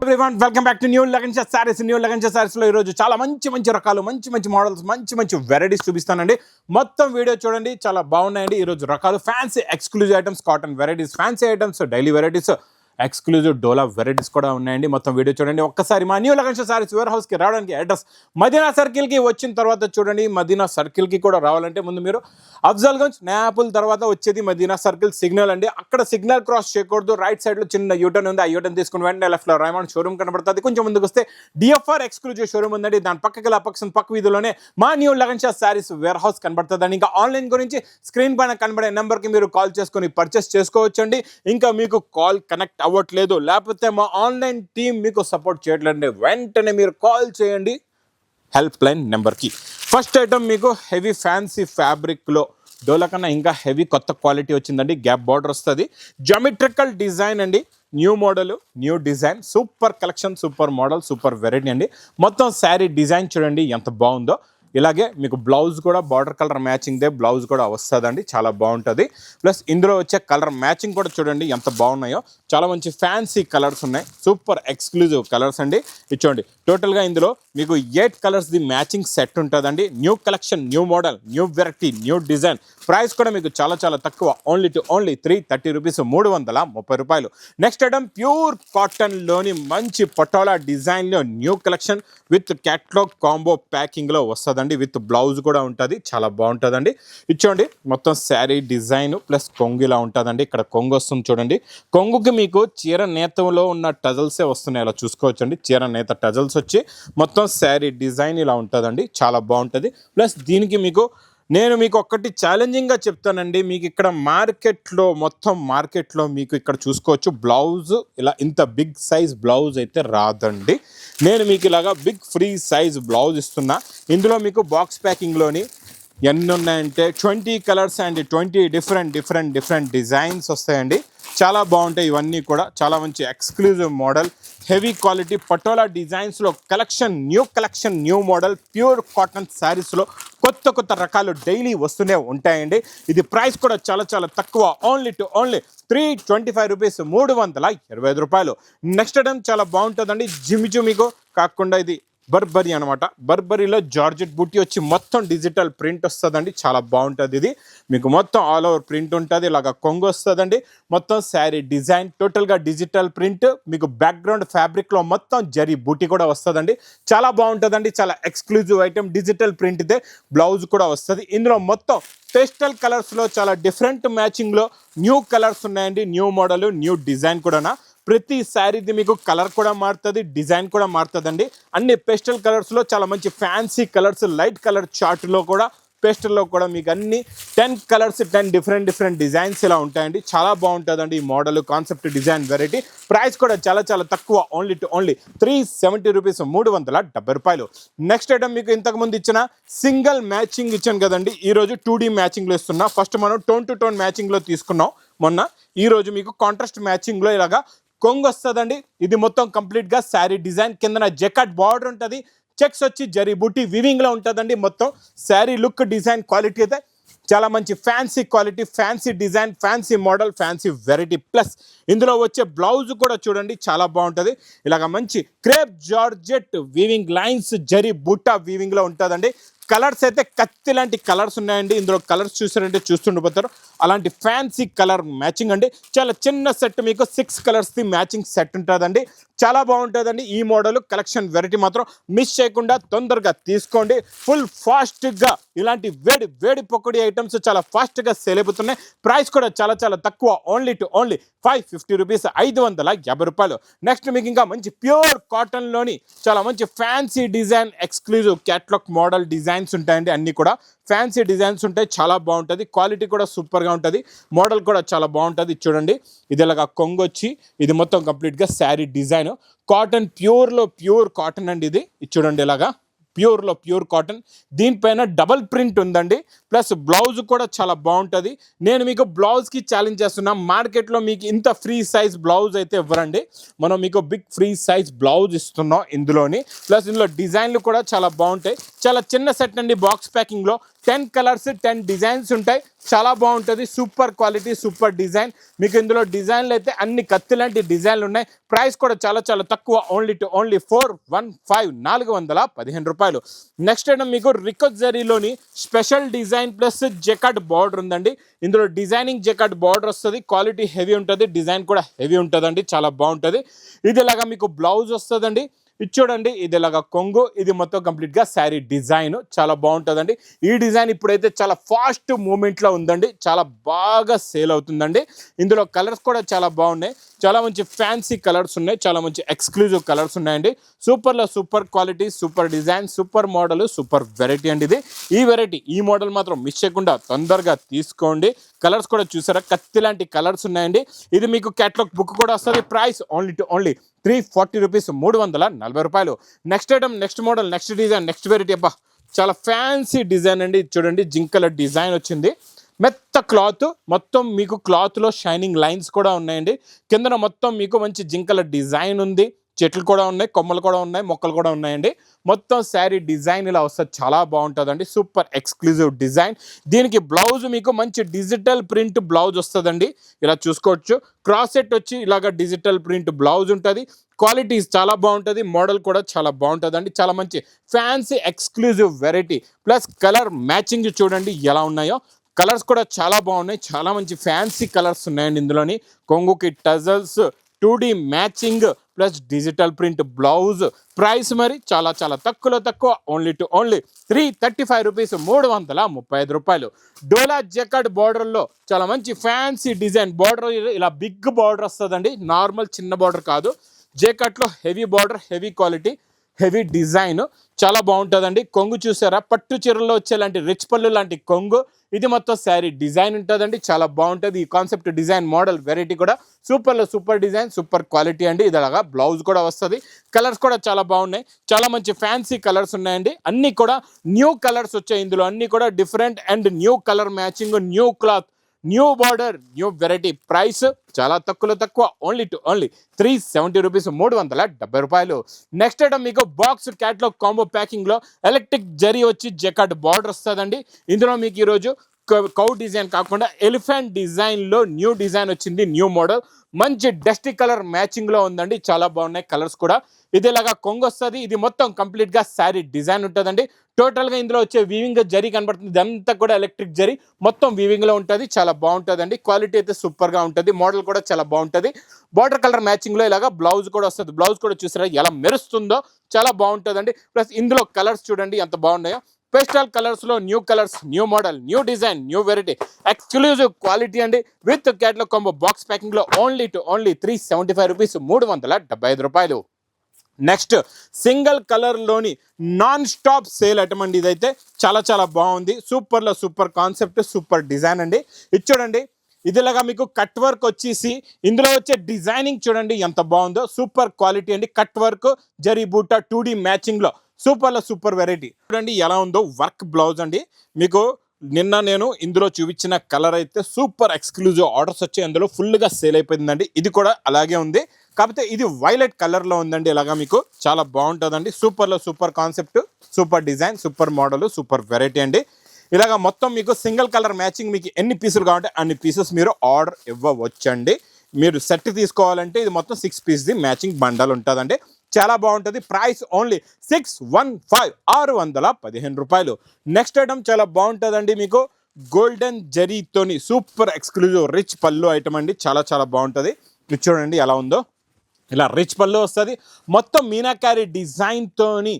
Everyone welcome back to new Lagansha sarees. New Lagansha సారీస్లో ఈరోజు చాలా మంచి రకాలు, మంచి మోడల్స్, మంచి వెరైటీస్ చూపిస్తానండి. మొత్తం వీడియో చూడండి, చాలా బాగున్నాయండి. ఈరోజు రకాలు fancy exclusive items, cotton varieties, fancy items, daily varieties, exclusive డోలా వెరైటీస్ కూడా ఉన్నాయండి. మొత్తం వీడియో చూడండి. ఒక్కసారి మా న్యూ లగన్షా సారీస్ వేర్ హౌస్కి రావడానికి అడ్రస్ మదీనా సర్కిల్కి వచ్చిన తర్వాత చూడండి. మదీనా సర్కిల్కి కూడా రావాలంటే ముందు మీరు అఫ్జల్గంజ్ నేపుల్ తర్వాత వచ్చేది మదీనా సర్కిల్ సిగ్నల్ అండి. అక్కడ సిగ్నల్ క్రాస్ చేయకూడదు. రైట్ సైడ్లో చిన్న యూటర్న్ ఉంది. ఆ యూటర్న్ తీసుకుని వెంటనే లెఫ్ట్లో రైమండ్ షోరూమ్ కనబడుతుంది. కొంచెం ముందుకు వస్తే డిఎఫ్ఆర్ ఎక్స్క్లూజివ్ షోరూమ్ ఉందండి. దాని పక్కకి పక్క వీధిలోనే మా new Lagansha sarees warehouse కనబడుతుందండి. ఇంకా ఆన్లైన్ గురించి స్క్రీన్ పైన కనబడే నెంబర్కి మీరు కాల్ చేసుకొని పర్చేస్ చేసుకోవచ్చండి. ఇంకా మీకు కాల్ కనెక్ట్ అవ్వట్లేదు, లేకపోతే మా ఆన్లైన్ టీం మీకు సపోర్ట్ చేయట్లేదండి, వెంటనే మీరు కాల్ చేయండి హెల్ప్ లైన్ నెంబర్కి. ఫస్ట్ ఐటమ్ మీకు హెవీ ఫ్యాన్సీ ఫ్యాబ్రిక్లో డోలా కన్నా ఇంకా హెవీ కొత్త క్వాలిటీ వచ్చిందండి. గ్యాప్ బార్డర్ వస్తుంది, జామెట్రికల్ డిజైన్ అండి. New model, new design, super collection, super model, super variety అండి. మొత్తం శారీ డిజైన్ చూడండి ఎంత బాగుందో. ఇలాగే మీకు బ్లౌజ్ కూడా బార్డర్ కలర్ మ్యాచింగ్దే బ్లౌజ్ కూడా వస్తుందండి, చాలా బాగుంటుంది. ప్లస్ ఇందులో వచ్చే కలర్ మ్యాచింగ్ కూడా చూడండి ఎంత బాగున్నాయో. చాలా మంచి ఫ్యాన్సీ కలర్స్ ఉన్నాయి, సూపర్ ఎక్స్క్లూజివ్ కలర్స్ అండి. ఇచ్చోండి టోటల్గా ఇందులో మీకు 8 కలర్స్ ది మ్యాచింగ్ సెట్ ఉంటుందండి. New collection, new model, new variety, new design. Price కూడా మీకు చాలా తక్కువ, ఓన్లీ 330 రూపీస్, 330 రూపాయలు. నెక్స్ట్ ఐటమ్ ప్యూర్ కాటన్లోని మంచి పటోలా డిజైన్లో new collection with catalogue combo ప్యాకింగ్లో వస్తుందండి. విత్ బ్లౌజ్ కూడా ఉంటుంది, చాలా బాగుంటుందండి. ఇచ్చోండి మొత్తం శారీ డిజైన్ ప్లస్ కొంగు ఇలా ఉంటుందండి. ఇక్కడ కొంగు వస్తుంది చూడండి. కొంగుకి మీకు చీర నేతలో ఉన్న టజల్సే వస్తున్నాయి, ఇలా చూసుకోవచ్చండి. చీర నేత టజల్స్ వచ్చి మొత్తం శారీ డిజైన్ ఇలా ఉంటుందండి, చాలా బాగుంటుంది. ప్లస్ దీనికి నేను మీకు ఒక్కటి ఛాలెంజింగ్గా చెప్తానండి. మీకు ఇక్కడ మొత్తం మార్కెట్లో మీకు ఇక్కడ చూసుకోవచ్చు, బ్లౌజ్ ఇలా ఇంత బిగ్ సైజ్ బ్లౌజ్ అయితే రాదండి. నేను మీకు ఇలాగా బిగ్ ఫ్రీ సైజ్ బ్లౌజ్ ఇస్తున్నా. ఇందులో మీకు బాక్స్ ప్యాకింగ్లోని ఎన్ని ఉన్నాయంటే 20 కలర్స్ అండ్ 20 డిఫరెంట్ డిజైన్స్ వస్తాయండి. చాలా బాగుంటాయి ఇవన్నీ కూడా. చాలా మంచి exclusive model, heavy quality patola డిజైన్స్లో collection, new model, pure cotton శారీస్లో కొత్త రకాలు డైలీ వస్తూనే ఉంటాయండి. ఇది ప్రైస్ కూడా చాలా తక్కువ, ఓన్లీ 325 రూపీస్, 325 రూపాయలు. నెక్స్ట్ ఐటమ్ చాలా బాగుంటుందండి. జిమిచు మీకు కాకుండా ఇది బర్బరీ అనమాట. బర్బరీలో జార్జెట్ బూటీ వచ్చి మొత్తం డిజిటల్ ప్రింట్ వస్తుందండి, చాలా బాగుంటుంది. ఇది మీకు మొత్తం ఆల్ ఓవర్ ప్రింట్ ఉంటుంది. ఇలాగ కొంగు వస్తుందండి. మొత్తం శారీ డిజైన్ టోటల్గా డిజిటల్ ప్రింట్. మీకు బ్యాక్గ్రౌండ్ ఫ్యాబ్రిక్లో మొత్తం జరీ బూటీ కూడా వస్తుందండి, చాలా బాగుంటుందండి. చాలా ఎక్స్క్లూజివ్ ఐటమ్, డిజిటల్ ప్రింట్ ఇదే. బ్లౌజ్ కూడా వస్తుంది. ఇందులో మొత్తం పేస్టల్ కలర్స్లో చాలా డిఫరెంట్ మ్యాచింగ్లో న్యూ కలర్స్ ఉన్నాయండి. న్యూ మోడల్, న్యూ డిజైన్ కూడా. ప్రతి శారీది మీకు కలర్ కూడా మారుతుంది, డిజైన్ కూడా మారుతుందండి. అన్ని పేస్టల్ కలర్స్లో చాలా మంచి ఫ్యాన్సీ కలర్స్, లైట్ కలర్ చార్ట్లో కూడా, పేస్టల్లో కూడా మీకు అన్ని 10 కలర్స్, 10 డిఫరెంట్ డిజైన్స్ ఇలా ఉంటాయండి. చాలా బాగుంటుందండి ఈ model, concept, design, variety. Price కూడా చాలా తక్కువ, ఓన్లీ 370 రూపీస్, 370 రూపాయలు. నెక్స్ట్ ఐటమ్ మీకు ఇంతకుముందు ఇచ్చిన సింగిల్ మ్యాచింగ్ ఇచ్చాను కదండి, ఈరోజు 2D మ్యాచింగ్లో ఇస్తున్నా. ఫస్ట్ మనం టోన్ టు టోన్ మ్యాచింగ్లో తీసుకున్నాం మొన్న. ఈరోజు మీకు కాంట్రాస్ట్ మ్యాచింగ్లో ఇలాగా కొంగు వస్తుందండి. ఇది మొత్తం కంప్లీట్గా శారీ డిజైన్, కిందన జకాట్ బార్డర్ ఉంటుంది, చెక్స్ వచ్చి జరీ బూటీ వీవింగ్లో ఉంటుందండి. మొత్తం శారీ లుక్, డిజైన్, క్వాలిటీ అయితే చాలా మంచి fancy quality, fancy design, fancy model, fancy variety. Plus ఇందులో వచ్చే బ్లౌజ్ కూడా చూడండి చాలా బాగుంటుంది. ఇలాగ మంచి crepe georgette weaving lines, zari బూటా వీవింగ్లో ఉంటుందండి. కలర్స్ అయితే కత్తి లాంటి కలర్స్ ఉన్నాయండి. ఇందులో కలర్స్ చూసారంటే చూస్తుండిపోతారు. అలాంటి ఫ్యాన్సీ కలర్ మ్యాచింగ్ అండి. చాలా చిన్న సెట్, మీకు 6 కలర్స్ది మ్యాచింగ్ సెట్ ఉంటుందండి. చాలా బాగుంటుందండి ఈ మోడల్. కలెక్షన్ వెరైటీ మాత్రం మిస్ చేయకుండా తొందరగా తీసుకోండి. ఫుల్ ఫాస్ట్గా ఇలాంటి వేడి పకోడీ ఐటమ్స్ చాలా ఫాస్ట్గా సేల్ అయిపోతున్నాయి. ప్రైస్ కూడా చాలా తక్కువ, ఓన్లీ 550 రూపీస్, 550 రూపాయలు. నెక్స్ట్ మీకు ఇంకా మంచి ప్యూర్ కాటన్లోని చాలా మంచి fancy design, exclusive catalogue model designs ఉంటాయండి. అన్నీ కూడా ఫ్యాన్సీ డిజైన్స్ ఉంటాయి, చాలా బాగుంటుంది. క్వాలిటీ కూడా సూపర్గా ఉంటుంది. మోడల్ కూడా చాలా బాగుంటుంది. చూడండి ఇది ఇలాగా కొంగు వచ్చి, ఇది మొత్తం కంప్లీట్గా sari design, cotton pure cotton అండి. ఇది చూడండి ఇలాగా ప్యూర్ కాటన్. దీనిపైన డబల్ ప్రింట్ ఉందండి. ప్లస్ బ్లౌజ్ కూడా చాలా బాగుంటుంది. నేను మీకు బ్లౌజ్కి ఛాలెంజ్ చేస్తున్నా, మార్కెట్లో మీకు ఇంత ఫ్రీ సైజ్ బ్లౌజ్ అయితే ఇవ్వరండి. మనం మీకు బిగ్ ఫ్రీ సైజ్ బ్లౌజ్ ఇస్తున్నాం ఇందులోని. ప్లస్ ఇందులో డిజైన్లు కూడా చాలా బాగుంటాయి. చాలా చిన్న సెట్ అండి, బాక్స్ ప్యాకింగ్లో 10 కలర్స్ 10 డిజైన్స్ ఉంటాయి. చాలా బాగుంటుంది, సూపర్ క్వాలిటీ సూపర్ డిజైన్. మీకు ఇందులో డిజైన్లు అయితే అన్ని కత్తి లాంటి డిజైన్లు ఉన్నాయి. ప్రైస్ కూడా చాలా చాలా తక్కువ, ఓన్లీ 415 రూపాయలు. నెక్స్ట్ ఐటమ్ మీకు రికోజ్ జరీలోని special design plus jacquard border ఉందండి. ఇందులో డిజైనింగ్ జెకాట్ బార్డర్ వస్తుంది, క్వాలిటీ హెవీ ఉంటుంది, డిజైన్ కూడా హెవీ ఉంటుందండి, చాలా బాగుంటుంది. ఇది ఇలాగా మీకు బ్లౌజ్ వస్తుందండి. ఇది చూడండి, ఇది ఇలాగా కొంగు, ఇది మొత్తం కంప్లీట్గా శారీ డిజైన్ చాలా బాగుంటుందండి. ఈ డిజైన్ ఇప్పుడైతే చాలా ఫాస్ట్ మూమెంట్లో ఉందండి, చాలా బాగా సేల్ అవుతుందండి. ఇందులో కలర్స్ కూడా చాలా బాగున్నాయి, చాలా మంచి ఫ్యాన్సీ కలర్స్ ఉన్నాయి, చాలా మంచి ఎక్స్క్లూజివ్ కలర్స్ ఉన్నాయండి. సూపర్లో super quality, super design, super model, super variety అండి. ఈ వెరైటీ, ఈ మోడల్ మాత్రం మిస్ చేయకుండా తొందరగా తీసుకోండి. కలర్స్ కూడా చూసారా, కత్తి లాంటి కలర్స్ ఉన్నాయండి. ఇది మీకు క్యాటలాగ్ బుక్ కూడా వస్తుంది. ప్రైస్ ఓన్లీ 340 రూపీస్, 340 రూపాయలు. Next item, next model, next design, next variety. అబ్బా చాలా ఫ్యాన్సీ డిజైన్ అండి. చూడండి, జింకల డిజైన్ వచ్చింది, మెత్త క్లాత్, మొత్తం మీకు క్లాత్లో షైనింగ్ లైన్స్ కూడా ఉన్నాయండి. కిందన మొత్తం మీకు మంచి జింకల డిజైన్ ఉంది, చెట్లు కూడా ఉన్నాయి, కొమ్మలు కూడా ఉన్నాయి, మొక్కలు కూడా ఉన్నాయండి. మొత్తం శారీ డిజైన్ ఇలా వస్తుంది, చాలా బాగుంటుందండి, సూపర్ ఎక్స్క్లూజివ్ డిజైన్. దీనికి బ్లౌజ్ మీకు మంచి డిజిటల్ ప్రింట్ బ్లౌజ్ వస్తుందండి, ఇలా చూసుకోవచ్చు. క్రాస్ సెట్ వచ్చి ఇలాగ డిజిటల్ ప్రింట్ బ్లౌజ్ ఉంటుంది. క్వాలిటీ చాలా బాగుంటుంది, మోడల్ కూడా చాలా బాగుంటుందండి. చాలా మంచి fancy exclusive variety. Plus colour matching చూడండి ఎలా ఉన్నాయో, కలర్స్ కూడా చాలా బాగున్నాయి, చాలా మంచి ఫ్యాన్సీ కలర్స్ ఉన్నాయండి ఇందులోని. కొంగుకి tassels, 2D matching plus digital print blouse. Price మరి చాలా చాలా తక్కువ, ఓన్లీ 335 రూపీస్, 335 రూపాయలు. డోలా జెకాట్ బార్డర్లో చాలా మంచి ఫ్యాన్సీ డిజైన్ బార్డర్, ఇలా బిగ్ బార్డర్ వస్తుందండి, నార్మల్ చిన్న బార్డర్ కాదు. జెకాట్లో heavy border, heavy quality, heavy design, చాలా బాగుంటుందండి. కొంగు చూసారా, పట్టు చీరల్లో వచ్చేలాంటి రిచ్ పళ్ళు లాంటి కొంగు. ఇది మొత్తం శారీ డిజైన్ ఉంటుందండి, చాలా బాగుంటుంది. ఈ కాన్సెప్ట్ డిజైన్ మోడల్ వెరైటీ కూడా సూపర్లో సూపర్ డిజైన్, సూపర్ క్వాలిటీ అండి. ఇలాగా బ్లౌజ్ కూడా వస్తుంది. కలర్స్ కూడా చాలా బాగున్నాయి, చాలా మంచి ఫ్యాన్సీ కలర్స్ ఉన్నాయండి. అన్నీ కూడా న్యూ కలర్స్ వచ్చాయి ఇందులో, అన్నీ కూడా different and new colour matching, new cloth, new border, new variety. Price చాలా తక్కువ, ఓన్లీ 370 రూపీస్, 370 రూపాయలు. నెక్స్ట్ ఐటమ్ మీకు బాక్స్ క్యాట్లాగ్ కాంబో ప్యాకింగ్లో ఎలక్ట్రిక్ జరీ వచ్చి జెకాట్ బార్డర్ వస్తుందండి. ఇందులో మీకు ఈరోజు కౌ డిజైన్ కాకుండా ఎలిఫెంట్ డిజైన్లో న్యూ డిజైన్ వచ్చింది, న్యూ మోడల్. మంచి డస్టీ కలర్ మ్యాచింగ్లో ఉందండి, చాలా బాగున్నాయి కలర్స్ కూడా. ఇది ఇలాగా కొంగు వస్తుంది, ఇది మొత్తం కంప్లీట్గా శారీ డిజైన్ ఉంటుందండి. టోటల్గా ఇందులో వచ్చే వీవింగ్ జరీ కనబడుతుంది, ఇదంతా కూడా ఎలక్ట్రిక్ జరీ, మొత్తం వీవింగ్లో ఉంటుంది, చాలా బాగుంటుందండి. క్వాలిటీ అయితే సూపర్గా ఉంటుంది, మోడల్ కూడా చాలా బాగుంటుంది. బార్డర్ కలర్ మ్యాచింగ్లో ఇలాగా బ్లౌజ్ కూడా వస్తుంది. బ్లౌజ్ కూడా చూసారా ఎలా మెరుస్తుందో, చాలా బాగుంటుందండి. ప్లస్ ఇందులో కలర్స్ చూడండి ఎంత బాగున్నాయో. పేస్టల్ కలర్స్లో new colours, new model, new design, new variety, exclusive quality అండి. విత్ క్యాటలాగ్ కాంబో బాక్స్ ప్యాకింగ్లో ఓన్లీ 375 రూపీస్, 375 రూపాయలు. నెక్స్ట్ సింగిల్ కలర్లోని నాన్ స్టాప్ సేల్ ఐటమ్ అండి. ఇదైతే చాలా చాలా బాగుంది, సూపర్లో సూపర్ కాన్సెప్ట్, సూపర్ డిజైన్ అండి. ఇది చూడండి, ఇదిలాగా మీకు కట్ వర్క్ వచ్చేసి ఇందులో వచ్చే డిజైనింగ్ చూడండి ఎంత బాగుందో, సూపర్ క్వాలిటీ అండి. కట్ వర్క్, జరీ బూటా, 2D మ్యాచింగ్లో సూపర్లో సూపర్ వెరైటీ. చూడండి ఎలా ఉందో, వర్క్ బ్లౌజ్ అండి. మీకు నిన్న నేను ఇందులో చూపించిన కలర్ అయితే సూపర్ ఎక్స్క్లూజివ్ ఆర్డర్స్ వచ్చి అందులో ఫుల్గా సేల్ అయిపోయిందండి. ఇది కూడా అలాగే ఉంది, కాకపోతే ఇది వైలెట్ కలర్లో ఉందండి. ఇలాగా మీకు చాలా బాగుంటుందండి, సూపర్లో super concept, super design, super model, super variety అండి. ఇలాగ మొత్తం మీకు సింగిల్ కలర్ మ్యాచింగ్, మీకు ఎన్ని పీసులు కావాలంటే అన్ని పీసెస్ మీరు ఆర్డర్ ఇవ్వవచ్చండి. మీరు సెట్ తీసుకోవాలంటే ఇది మొత్తం 6 పీస్ది మ్యాచింగ్ బండల్ ఉంటుందండి, చాలా బాగుంటుంది. ప్రైస్ ఓన్లీ 615 రూపాయలు. నెక్స్ట్ ఐటమ్ చాలా బాగుంటుందండి, మీకు గోల్డెన్ జరీతోని సూపర్ ఎక్స్క్లూజివ్ రిచ్ పళ్ళు ఐటమ్ అండి, చాలా చాలా బాగుంటుంది. ఇది చూడండి ఎలా ఉందో, ఇలా రిచ్ పళ్ళు వస్తుంది, మొత్తం మీనాకారి డిజైన్తోని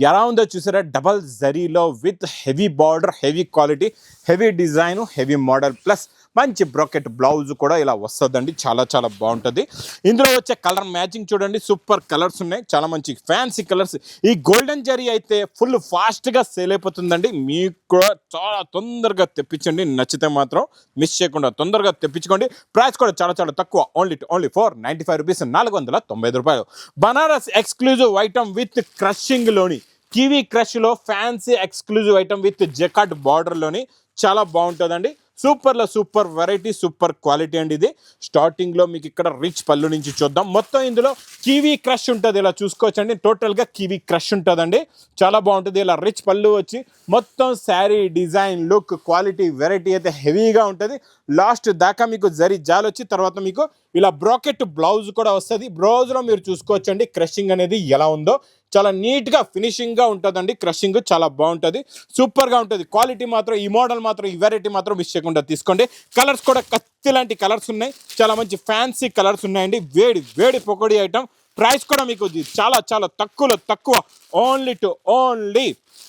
ఎలా ఉందో చూసారా, డబల్ జరీలో with heavy border, heavy quality, heavy design, heavy model, plus మంచి బ్రాకెట్ బ్లౌజ్ కూడా ఇలా వస్తుందండి, చాలా చాలా బాగుంటుంది. ఇందులో వచ్చే కలర్ మ్యాచింగ్ చూడండి, సూపర్ కలర్స్ ఉన్నాయి, చాలా మంచి ఫ్యాన్సీ కలర్స్. ఈ గోల్డెన్ జరీ అయితే ఫుల్ ఫాస్ట్గా సేల్ అయిపోతుందండి, మీకు కూడా చాలా తొందరగా తెప్పించండి. నచ్చితే మాత్రం మిస్ చేయకుండా తొందరగా తెప్పించుకోండి. ప్రైస్ కూడా చాలా చాలా తక్కువ, ఓన్లీ 495 రూపీస్, 495 రూపాయలు. బనారస్ ఎక్స్క్లూజివ్ ఐటమ్ విత్ క్రషింగ్లోని కివీ క్రష్లో ఫ్యాన్సీ ఎక్స్క్లూజివ్ ఐటమ్ విత్ జెకాట్ బార్డర్లోని చాలా బాగుంటుందండి. సూపర్లో సూపర్ వెరైటీ, సూపర్ క్వాలిటీ అండి. ఇది స్టార్టింగ్లో మీకు ఇక్కడ రిచ్ పళ్ళు నుంచి చూద్దాం. మొత్తం ఇందులో కివీ క్రష్ ఉంటుంది, ఇలా చూసుకోవచ్చండి. టోటల్గా కివీ క్రష్ ఉంటుందండి, చాలా బాగుంటుంది. ఇలా రిచ్ పళ్ళు వచ్చి మొత్తం sari design look quality variety అయితే హెవీగా ఉంటుంది. లాస్ట్ దాకా మీకు జరీ జాల్ వచ్చి తర్వాత మీకు ఇలా బ్రాకెట్ బ్లౌజ్ కూడా వస్తుంది. బ్లౌజ్లో మీరు చూసుకోవచ్చండి క్రషింగ్ అనేది ఎలా ఉందో. చాలా నీట్గా ఫినిషింగ్గా ఉంటుందండి. క్రషింగ్ చాలా బాగుంటుంది, సూపర్గా ఉంటుంది. క్వాలిటీ మాత్రం ఈ మోడల్ మాత్రం ఈ వెరైటీ మాత్రం మిస్ చేయకుండా తీసుకోండి. కలర్స్ కూడా కత్తి లాంటి కలర్స్ ఉన్నాయి, చాలా మంచి ఫ్యాన్సీ కలర్స్ ఉన్నాయండి. వేడి వేడి పకోడీ ఐటమ్. ప్రైస్ కూడా మీకు చాలా చాలా తక్కువ, ఓన్లీ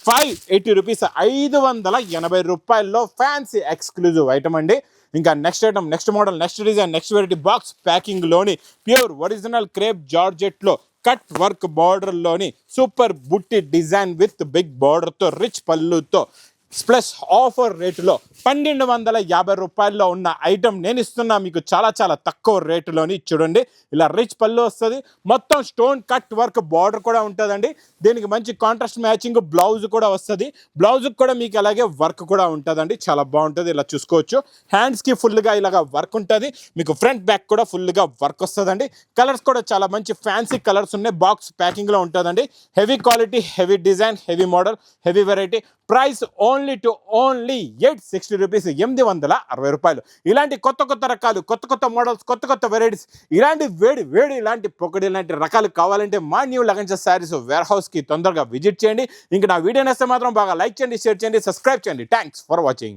580 రూపీస్, 580 రూపాయల్లో ఫ్యాన్సీ ఎక్స్క్లూజివ్ ఐటమ్ అండి. ఇంకా next item, next model, next design, next variety box ప్యాకింగ్లోని ప్యూర్ ఒరిజినల్ క్రేప్ జార్జెట్లో కట్ వర్క్ బార్డర్లోని సూపర్ బుట్టి డిజైన్ విత్ బిగ్ బార్డర్తో రిచ్ పళ్ళుతో ప్లస్ ఆఫర్ రేటులో 1250 రూపాయల్లో ఉన్న ఐటమ్ నేను ఇస్తున్నా మీకు చాలా చాలా తక్కువ రేటులోని. చూడండి, ఇలా రిచ్ పళ్ళు వస్తుంది, మొత్తం స్టోన్ కట్ వర్క్ బార్డర్ కూడా ఉంటుందండి. దీనికి మంచి కాంట్రాస్ట్ మ్యాచింగ్ బ్లౌజ్ కూడా వస్తుంది. బ్లౌజ్కి కూడా మీకు అలాగే వర్క్ కూడా ఉంటుందండి, చాలా బాగుంటుంది. ఇలా చూసుకోవచ్చు, హ్యాండ్స్కి ఫుల్గా ఇలాగా వర్క్ ఉంటుంది. మీకు ఫ్రంట్ బ్యాక్ కూడా ఫుల్గా వర్క్ వస్తుందండి. కలర్స్ కూడా చాలా మంచి ఫ్యాన్సీ కలర్స్ ఉన్నాయి. బాక్స్ ప్యాకింగ్లో ఉంటుందండి. Heavy quality, heavy design, heavy model, heavy variety. Price only 860 rupees, 860 రూపాయలు. ఇలాంటి కొత్త రకాలు, కొత్త మోడల్స్, కొత్త వెరైటీస్, ఇలాంటి వేడి ఇలాంటి పొకడి ఇలాంటి రకాలు కావాలంటే మా న్యూ లగన్స్ శారీస్ వేర్ హౌస్కి తొందరగా విజిట్ చేయండి. ఇంకా నా వీడియో నచ్చితే మాత్రం బాగా లైక్ చేయండి, షేర్ చేయండి, సబ్స్క్రైబ్ చేయండి. Thanks for watching.